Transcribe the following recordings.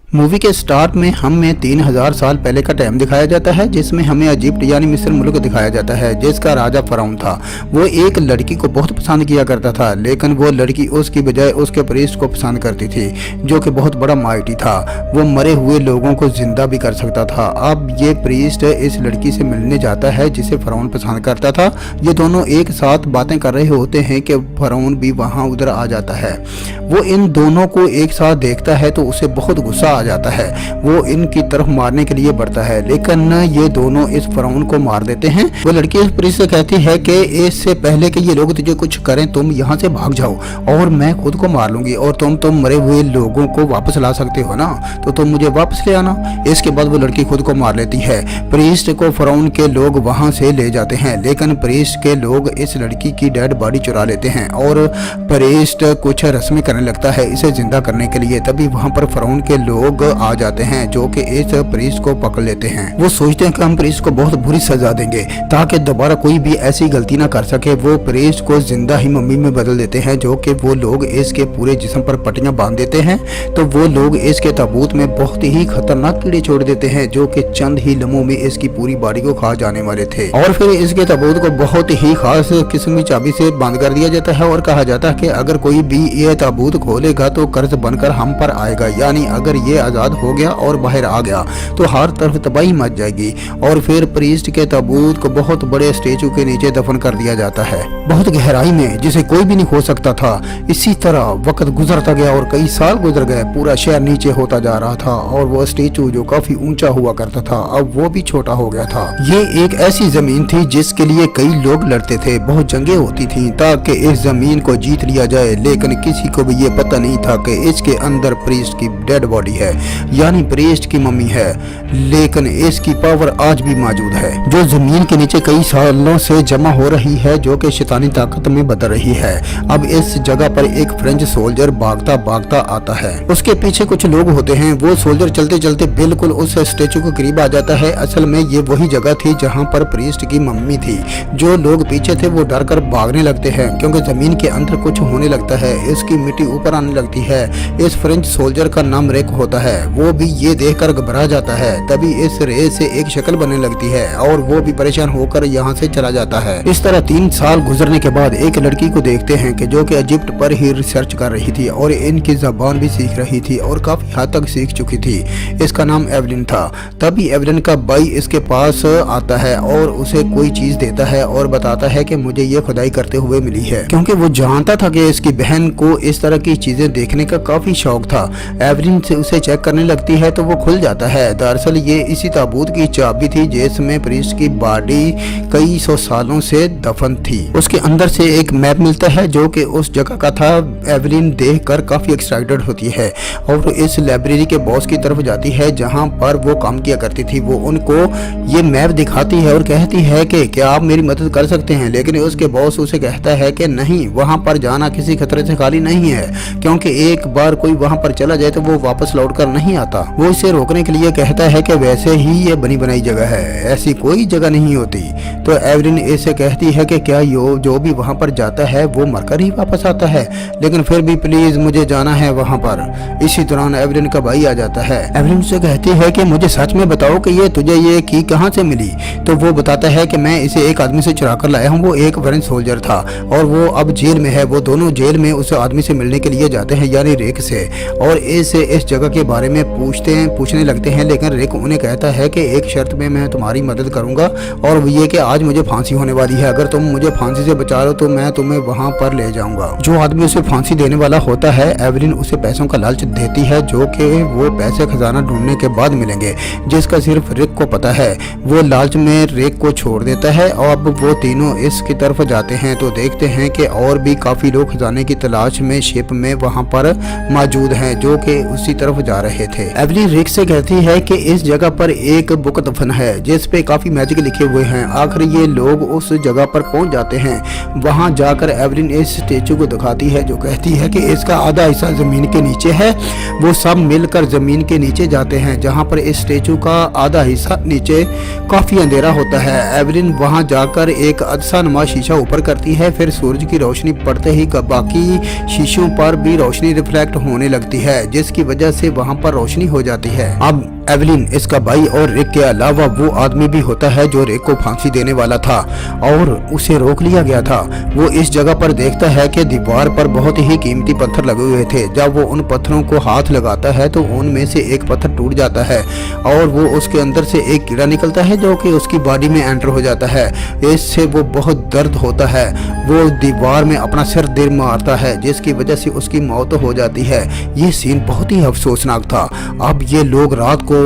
Movie के start में हमें 3000 साल पहले का टाइम दिखाया जाता है, जिसमें हमें इजिप्ट यानी मिस्र मुल्क दिखाया जाता है, जिसका राजा फराउन था। वो एक लड़की को बहुत पसंद किया करता था, लेकिन वो लड़की उसकी बजाय उसके प्रीस्ट को पसंद करती थी, जो कि बहुत बड़ा माइटी था। वो मरे हुए लोगों को जिंदा भी कर सकता था। अब ये प्रीस्ट इस लड़की से मिलने जाता है जिसे फराउन पसंद करता था। ये दोनों एक साथ बातें कर रहे होते हैं कि फराउन भी वहाँ उधर आ जाता है। वो इन दोनों को एक साथ देखता है तो उसे बहुत गुस्सा आ जाता है। वो इनकी तरफ मारने के लिए बढ़ता है, लेकिन ये दोनों इस फराउन को मार देते हैं। वो लड़की इस प्रीस्ट से कहती है कि इससे पहले कि ये लोग तुझे कुछ करें, तुम यहाँ से भाग जाओ और मैं खुद को मार लूंगी, और तुम मरे हुए लोगों को वापस ला सकते हो ना, तो तुम मुझे वापस ले आना। इसके बाद वो लड़की खुद को मार लेती है। प्रीस्ट को फराउन के लोग वहां से ले जाते हैं, लेकिन प्रीस्ट के लोग इस लड़की की डेड बॉडी चुरा लेते हैं और प्रीस्ट कुछ रस्में करने लगता है इसे जिंदा करने के लिए। तभी वहां पर फराउन के लोग आ जाते हैं, जो कि इस प्रीस्ट को पकड़ लेते हैं। वो सोचते हैं कि हम प्रीस्ट को बहुत बुरी सजा देंगे ताकि दोबारा कोई भी ऐसी गलती ना कर सके। वो प्रीस्ट को जिंदा ही मम्मी में बदल देते हैं, जो कि वो लोग इसके पूरे जिस्म पर पट्टियां बांध देते हैं। तो वो लोग इसके ताबूत में बहुत ही खतरनाक कीड़े छोड़ देते हैं, जो कि चंद ही लम्हों में इसकी पूरी बॉडी को खा जाने वाले थे। और फिर इसके ताबूत को बहुत ही खास किस्म की चाबी से बंद कर दिया जाता है और कहा जाता है कि अगर कोई भी ये ताबूत खोलेगा तो कर्ज बनकर हम पर आएगा, यानी अगर ये आजाद हो गया और बाहर आ गया तो हर तरफ तबाही मच जाएगी। और फिर प्रीस्ट के ताबूत को बहुत बड़े स्टेचू के नीचे दफन कर दिया जाता है, बहुत गहराई में, जिसे कोई भी नहीं खो सकता था। इसी तरह वक्त गुजरता गया और कई साल गुजर गए। पूरा शहर नीचे होता जा रहा था और वो स्टेचू जो काफी ऊंचा हुआ करता था अब वो भी छोटा हो गया था। ये एक ऐसी जमीन थी जिसके लिए कई लोग लड़ते थे, बहुत जंगें होती थी ताकि इस जमीन को जीत लिया जाए, लेकिन किसी को भी ये पता नहीं था कि इसके अंदर प्रीस्ट की डेड बॉडी है, यानी प्रीस्ट की मम्मी है। लेकिन इसकी पावर आज भी मौजूद है, जो जमीन के नीचे कई सालों से जमा हो रही है, जो कि शैतानी ताकत में बदल रही है। अब इस जगह पर एक फ्रेंच सोल्जर भागता भागता आता है, उसके पीछे कुछ लोग होते हैं। वो सोल्जर चलते चलते बिल्कुल उस स्टेचू के करीब आ जाता है। असल में ये वही जगह थी जहाँ पर प्रीस्ट की मम्मी थी। जो लोग पीछे थे वो डर कर भागने लगते हैं, क्योंकि जमीन के अंदर कुछ होने लगता है। इसकी मिट्टी ऊपर आने लगती है। इस फ्रेंच सोल्जर का नाम रेक होता है। वो भी ये देखकर घबरा जाता है। तभी इस रे से एक शक्ल बनने लगती है और वो भी परेशान होकर यहाँ से चला जाता है। इस तरह 3 साल गुजरने के बाद एक लड़की को देखते हैं कि जो कि इजिप्ट पर ही रिसर्च कर रही थी और इनकी जबान भी सीख रही थी और काफी हद तक सीख चुकी थी। इसका नाम एवलिन था। तभी एवलिन का भाई इसके पास आता है और उसे कोई चीज देता है और बताता है कि मुझे ये खुदाई करते हुए मिली है, क्योंकि वो जानता था कि इसकी बहन को इस तरह की चीजें देखने का काफी शौक था। एवलिन से उसे चेक करने लगती है तो वो खुल जाता है। दरअसल ये इसी ताबूत की चाबी थी जिसमें प्रीस्ट की बॉडी कई 100 सालों से दफन थी। उसके अंदर से एक मैप मिलता है जो कि उस जगह का था। एवलिन देखकर काफी एक्साइटेड होती है और इस लाइब्रेरी के बॉस की तरफ जाती है जहां पर वो काम किया करती थी। वो उनको ये मैप दिखाती है और कहती है कि क्या आप मेरी मदद कर सकते हैं, लेकिन उसके बॉस उसे कहता है कि नहीं, वहां पर जाना किसी खतरे से खाली नहीं है, क्योंकि एक बार कोई वहां पर चला जाए तो वो वापस लौट कर नहीं आता। वो इसे रोकने के लिए कहता है कि वैसे ही ये बनी बनाई जगह है, ऐसी कोई जगह नहीं होती। तो एवलिन इसे कहती है कि क्या जो भी वहां पर जाता है वो मरकर ही वापस आता है, लेकिन फिर भी प्लीज मुझे जाना है वहां पर। इसी दौरान एवलिन का भाई आ जाता है। एवलिन से कहती है कि मुझे सच में बताओ कि ये तुझे ये की कहां से मिली। तो वो बताता है कि मैं इसे एक आदमी से चुरा कर लाया हूँ। वो एक फ्रेंच सोल्जर था और वो अब जेल में है। वो दोनों जेल में उस आदमी से मिलने के लिए जाते हैं, यानी रेक से, और इस जगह के बारे में पूछने लगते हैं। लेकिन रेक उन्हें कहता है कि एक शर्त में मैं तुम्हारी मदद करूंगा, और वो ये कि आज मुझे फांसी होने वाली है। अगर तुम मुझे फांसी से बचा लो तो मैं तुम्हें वहां पर ले जाऊंगा। जो आदमी उसे फांसी देने वाला होता है, एवलिन उसे पैसों का लालच देती है, जो कि वो पैसे खजाना ढूंढने के बाद मिलेंगे, जिसका सिर्फ रेक को पता है। वो लालच में रेक को छोड़ देता है और अब वो तीनों इसकी तरफ जाते हैं तो देखते हैं कि और भी काफी लोग खजाने की तलाश में शिप में वहां पर मौजूद हैं, जो कि उसी तरफ जा रहे थे। एवलिन रेक से कहती है कि इस जगह पर एक बुक दफन है जिस पे काफी मैजिक लिखे हुए हैं। आखिर ये लोग उस जगह पर पहुंच जाते हैं। वहां जाकर एवलिन इस स्टेचू को दिखाती है, जो कहती है कि इसका आधा हिस्सा जमीन के नीचे है। वो सब मिलकर जमीन के नीचे जाते हैं, जहां पर इस स्टेचू का आधा हिस्सा नीचे काफी अंधेरा होता है। एवलिन वहां जाकर एक अदसा नुमा शीशा ऊपर करती है। फिर सूरज की रोशनी पड़ते ही बाकी शीशों पर भी रोशनी रिफ्लेक्ट होने लगती है, जिसकी वजह से वहाँ पर रोशनी हो जाती है। अब एवलिन, इसका भाई और रिक के अलावा वो आदमी भी होता है जो रिक को फांसी देने वाला था और उसे रोक लिया गया था। वो इस जगह पर देखता है कि दीवार पर बहुत ही कीमती पत्थर लगे हुए थे। जब वो उन पत्थरों को हाथ लगाता है तो उनमें से एक पत्थर टूट जाता है और वो उसके अंदर से एक कीड़ा निकलता है जो कि उसकी बॉडी में एंटर हो जाता है। इससे वो बहुत दर्द होता है। वो दीवार में अपना सिर दे मारता है जिसकी वजह से उसकी मौत हो जाती है। ये सीन बहुत ही अफसोसनाक था। अब ये लोग रात को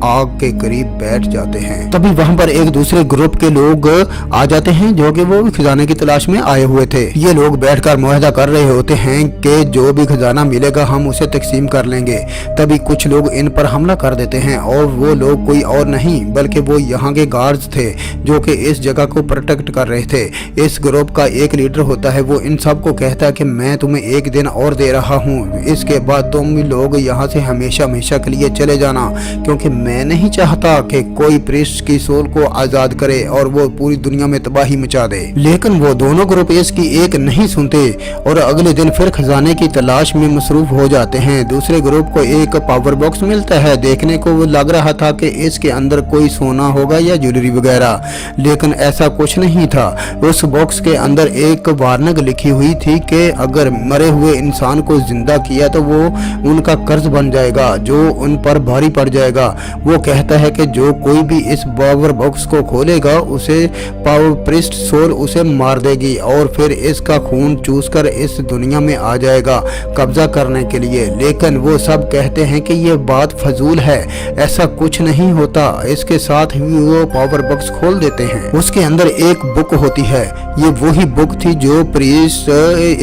आग के करीब बैठ जाते हैं। तभी वहाँ पर एक दूसरे ग्रुप के लोग आ जाते हैं जो कि वो खजाने की तलाश में आए हुए थे। ये लोग बैठकर मुआहदा कर रहे होते हैं कि जो भी खजाना मिलेगा हम उसे तकसीम कर लेंगे। तभी कुछ लोग इन पर हमला कर देते हैं और वो लोग कोई और नहीं बल्कि वो यहाँ के गार्ड्स थे जो कि इस जगह को प्रोटेक्ट कर रहे थे। इस ग्रुप का एक लीडर होता है, वो इन सब को कहता है कि मैं तुम्हें एक दिन और दे रहा हूँ, इसके बाद तुम लोग यहाँ से हमेशा हमेशा के लिए चले जाना, क्योंकि मैं नहीं चाहता कि कोई प्रिस्ट की सोल को आजाद करे और वो पूरी दुनिया में तबाही मचा दे। लेकिन वो दोनों ग्रुप इसकी एक नहीं सुनते और अगले दिन फिर खजाने की तलाश में मसरूफ हो जाते हैं। दूसरे ग्रुप को एक पावर बॉक्स मिलता है। देखने को वो लग रहा था कि इसके अंदर कोई सोना होगा या ज्वेलरी वगैरह, लेकिन ऐसा कुछ नहीं था। उस बॉक्स के अंदर एक वार्निंग लिखी हुई थी कि अगर मरे हुए इंसान को जिंदा किया तो वो उनका कर्ज बन जाएगा जो उन पर भारी पड़ जाएगा। वो कहता है कि जो कोई भी इस पावर बॉक्स को खोलेगा उसे पावर प्रिस्ट सोल उसे मार देगी और फिर इसका खून चूसकर इस दुनिया में आ जाएगा कब्जा करने के लिए। लेकिन वो सब कहते हैं कि ये बात फजूल है, ऐसा कुछ नहीं होता। इसके साथ ही वो पावर बॉक्स खोल देते हैं। उसके अंदर एक बुक होती है। ये वही बुक थी जो प्रिस्ट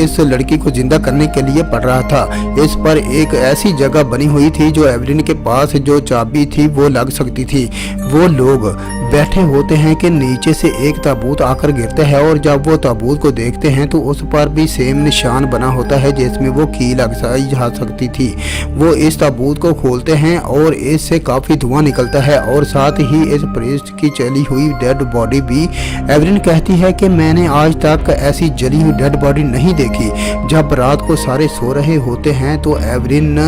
इस लड़की को जिंदा करने के लिए पढ़ रहा था। इस पर एक ऐसी जगह बनी हुई थी जो एवलिन के पास जो चाबी थी वो लग सकती थी। वो लोग बैठे होते हैं कि नीचे से एक ताबूत आकर गिरता है और जब वो ताबूत को देखते हैं तो उस पर भी सेम निशान बना होता है जिसमें वो की लग जा सकती थी। वो इस ताबूत को खोलते हैं और इससे काफी धुआं निकलता है और साथ ही इस प्रिस्ट की चली हुई डेड बॉडी भी। एवलिन कहती है कि मैंने आज तक ऐसी जली हुई डेड बॉडी नहीं देखी। जब रात को सारे सो रहे होते हैं तो एवलिन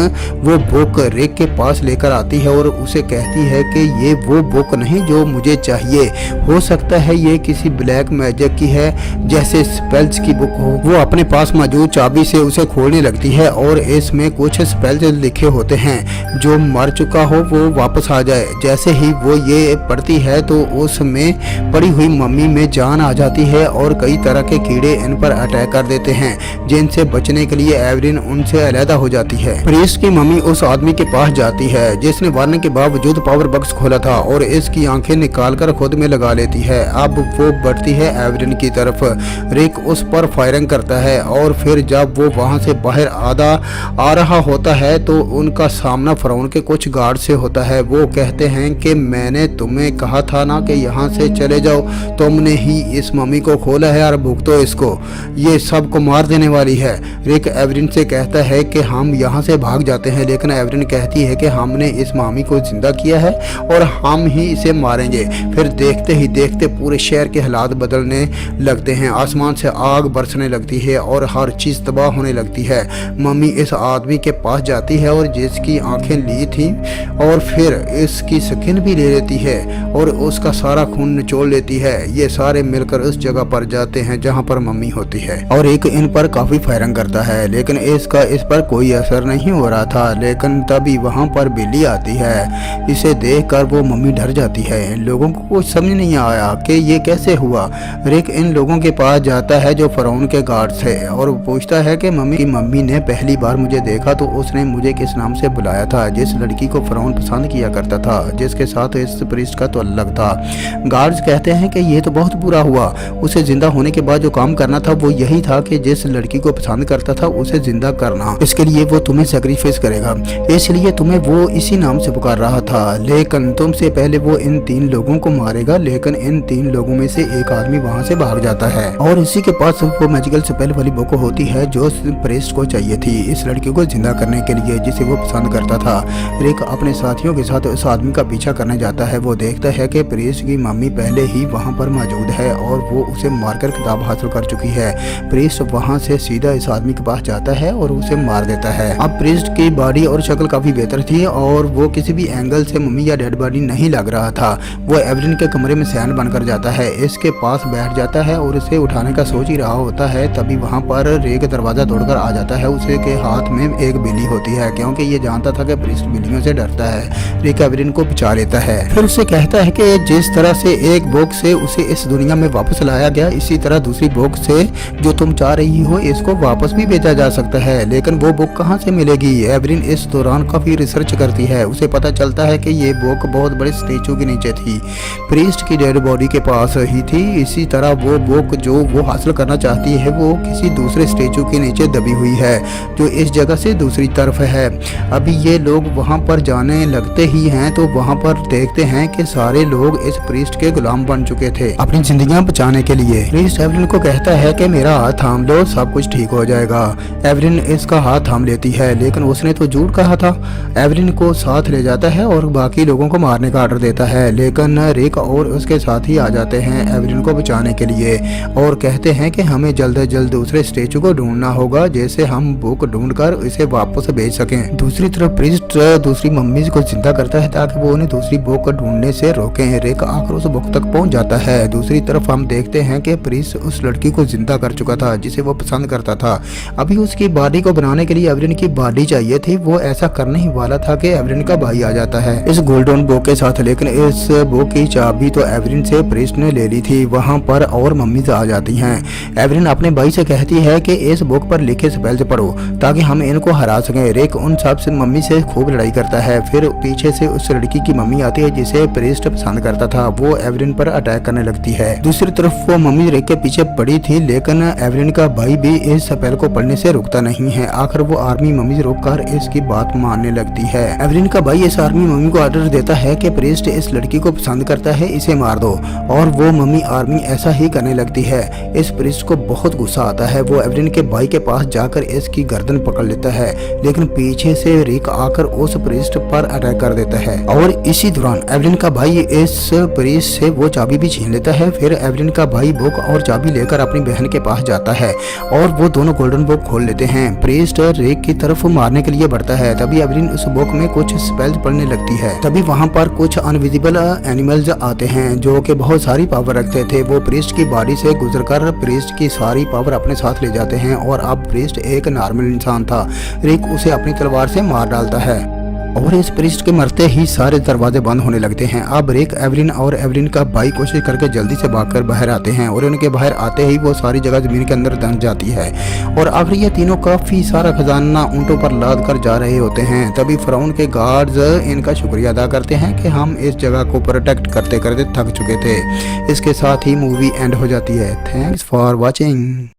वो बुक रिक के पास लेकर आती है और उसे कहती है कि ये वो बुक नहीं जो मुझे चाहिए। हो सकता है ये किसी ब्लैक मैजिक की है, जैसे स्पेल्स की बुक हो। वो अपने पास मौजूद चाबी से उसे खोलने लगती है और इसमें कुछ स्पेल्स लिखे होते हैं, जो मर चुका हो वो वापस आ जाए। जैसे ही वो ये पढ़ती है तो उसमें पड़ी हुई मम्मी में जान आ जाती है और कई तरह के कीड़े इन पर अटैक कर देते हैं, जिनसे बचने के लिए एवलिन उनसे अलहदा हो जाती है। प्रिस्ट की मम्मी उस आदमी के पास जाती है जिसने वार्निंग के बावजूद पावर बॉक्स खोला था और इसकी आंखें निकालकर खुद में लगा लेती है। अब वो बढ़ती है एवलिन की तरफ। रिक उस पर फायरिंग करता है और फिर जब वो वहां से बाहर आ रहा होता है तो उनका सामना फिरौन के कुछ गार्ड से होता है। वो कहते हैं कि मैंने तुम्हें कहा था ना कि यहाँ से चले जाओ, तुमने ही इस मम्मी को खोला है और भुगतो इसको, ये सबको मार देने वाली है। रिक एवलिन से कहता है कि हम यहाँ से भाग जाते हैं, लेकिन एवलिन कहती है कि हमने इस मम्मी को जिंदा किया है और हम ही इसे मारेंगे। फिर देखते ही देखते पूरे शहर के हालात बदलने लगते हैं। आसमान से आग बरसने लगती है और हर चीज़ तबाह होने लगती है। मम्मी इस आदमी के पास जाती है और जिसकी आंखें ली थी और फिर इसकी स्किन भी ले लेती है और उसका सारा खून निचोड़ लेती है। ये सारे मिलकर उस जगह पर जाते हैं जहाँ पर मम्मी होती है और एक इन पर काफ़ी फायरिंग करता है, लेकिन इसका इस पर कोई असर नहीं हो रहा था। लेकिन तभी वहाँ पर बिल्ली आती है। इसे देखकर वो मम्मी डर जाती है। इन लोगों को कुछ समझ नहीं आया कि ये कैसे हुआ। रिक इन लोगों के पास जाता है जो फिरौन के गार्ड्स है और पूछता है कि मम्मी ने पहली बार मुझे देखा तो उसने मुझे किस नाम से बुलाया था। जिस लड़की को फिरौन पसंद किया करता था, जिसके साथ इस प्रिस्ट का तअल्लुक था। गार्ड्स कहते हैं कि ये तो बहुत बुरा हुआ। उसे जिंदा होने के बाद जो काम करना था वो यही था कि जिस लड़की को पसंद करता था उसे जिंदा करना। इसके लिए वो तुम्हें सैक्रिफाइस करेगा, इसलिए तुम्हें वो इसी नाम नाम से पुकार रहा था, लेकिन तुमसे पहले वो इन 3 लोगों को मारेगा। लेकिन इन 3 लोगों में से एक आदमी वहाँ से भाग जाता है और इसी के पास वो मैजिकल स्पेल वाली बुक होती है जो प्रेस्ट को चाहिए थी इस लड़की को जिंदा करने के लिए, जिसे वो पसंद करता था। रिक अपने साथियों के साथ उस आदमी का पीछा करने जाता है। वो देखता है कि प्रेस्ट की मम्मी पहले ही वहाँ पर मौजूद है और वो उसे मारकर किताब हासिल कर चुकी है। प्रेस्ट वहाँ से सीधा इस आदमी के पास जाता है और उसे मार देता है। अब प्रेस्ट की बॉडी और शक्ल काफी बेहतर थी और वो किसी भी एंगल से मम्मी या डेड बॉडी नहीं लग रहा था। वो एवरिन के कमरे में सैन बनकर जाता है, इसके पास बैठ जाता है और उसे उठाने का सोच ही रहा होता है। तभी वहाँ पर रिक दरवाजा तोड़कर आ जाता है। उसे के हाथ में एक बिल्ली होती है, क्योंकि ये जानता था कि प्रेस्ट बिल्लियों से डरता है। रिक एवरिन को बचा लेता है, फिर उसे कहता है कि जिस तरह से एक बुक से उसे इस दुनिया में वापस लाया गया, इसी तरह दूसरी बुक से जो तुम चाह रही हो इसको वापस भी भेजा जा सकता है। लेकिन वो बुक कहाँ से मिलेगी? एवरिन इस दौरान काफी रिसर्च करती है। उसे पता चलता है कि ये बुक बहुत बड़े स्टेचू के नीचे थी, प्रीस्ट की डेड बॉडी के पास ही थी। इसी तरह वो बुक जो वो हासिल करना चाहती है वो किसी दूसरे स्टेचू के नीचे दबी हुई है जो इस जगह से दूसरी तरफ है। अभी ये लोग वहाँ पर जाने लगते ही हैं तो वहाँ पर देखते हैं कि सारे लोग इस प्रीस्ट के गुलाम बन चुके थे अपनी जिंदगियां बचाने के लिए। प्रीस्ट एवरिन को कहता है कि मेरा हाथ थाम लो, सब कुछ ठीक हो जाएगा। एवरिन इसका हाथ थाम लेती है, लेकिन उसने तो झूठ कहा था। एवरिन को साथ ले जाता है और बाकी लोगों को मारने का ऑर्डर देता है, लेकिन रिक और उसके साथी आ जाते हैं एवरिन को बचाने के लिए और कहते हैं कि हमें जल्द से जल्द दूसरे स्टेचू को ढूंढना होगा, जैसे हम बुक ढूंढकर इसे वापस भेज सकें। दूसरी तरफ प्रीस्ट दूसरी मम्मी को जिंदा करता है ताकि वो उन्हें दूसरी बुक ढूंढने से रोकें। रिक आकर उस बुक तक पहुंच जाता है। दूसरी तरफ हम देखते हैं कि प्रीस्ट उस लड़की को जिंदा कर चुका था जिसे वो पसंद करता था। अभी उसकी बॉडी को बनाने के लिए एवरिन की बॉडी चाहिए थी। वो ऐसा करने ही वाला था कि एवरिन का भाई आ जाता है इस गोल्डन बुक के साथ, लेकिन इस बुक की चाबी तो एवरिन से प्रीस्ट ने ले ली थी। वहाँ पर और मम्मीज आ जाती हैं। एवरिन अपने भाई से कहती है कि इस बुक पर लिखे स्पेल्स पढ़ो ताकि हम इनको हरा सकें। रिक उन सब से मम्मी से खूब लड़ाई करता है। फिर पीछे से उस लड़की की मम्मी आती है जिसे प्रीस्ट पसंद करता था। वो एवरिन पर अटैक करने लगती है। दूसरी तरफ वो मम्मी रिक के पीछे पड़ी थी, लेकिन एवरिन का भाई भी इस स्पेल को पढ़ने से रुकता नहीं है। आखिर वो आर्मी मम्मी रोककर इसकी बात मानने लगती है। एवरिन का भाई इस आर्मी मम्मी को ऑर्डर देता है कि प्रीस्ट इस लड़की को पसंद करता है, इसे मार दो, और वो मम्मी आर्मी ऐसा ही करने लगती है। इस प्रीस्ट को बहुत गुस्सा आता है। वो एवरिन के भाई के पास जाकर इसकी गर्दन पकड़ लेता है, लेकिन पीछे से रिक आकर उस प्रीस्ट पर अटैक कर देता है और इसी दौरान एवरिन का भाई इस प्रीस्ट से वो चाबी भी छीन लेता है। फिर एवरिन का भाई बुक और चाबी लेकर अपनी बहन के पास जाता है और वो दोनों गोल्डन बुक खोल लेते हैं। प्रीस्ट रिक की तरफ मारने के लिए बढ़ता है। तभी एवरिन उस बुक में कुछ स्पेल्स पढ़ने लगती है। तभी वहाँ पर कुछ अनविजिबल एनिमल्स आते हैं जो कि बहुत सारी पावर रखते थे। वो प्रीस्ट की बॉडी से गुजरकर प्रीस्ट की सारी पावर अपने साथ ले जाते हैं और अब प्रीस्ट एक नॉर्मल इंसान था। रिक उसे अपनी तलवार से मार डालता है और इस प्रीस्ट के मरते ही सारे दरवाजे बंद होने लगते हैं। अब रिक एवरिन और एवरिन का भाई कोशिश करके जल्दी से भागकर बाहर आते हैं और उनके बाहर आते ही वो सारी जगह जमीन के अंदर दंग जाती है और आखिर ये तीनों काफी सारा खजाना ऊंटों पर लाद कर जा रहे होते हैं। तभी फिरौन के गार्ड्स इनका शुक्रिया अदा करते हैं कि हम इस जगह को प्रोटेक्ट करते करते थक चुके थे। इसके साथ ही मूवी एंड हो जाती है। Thanks for watching.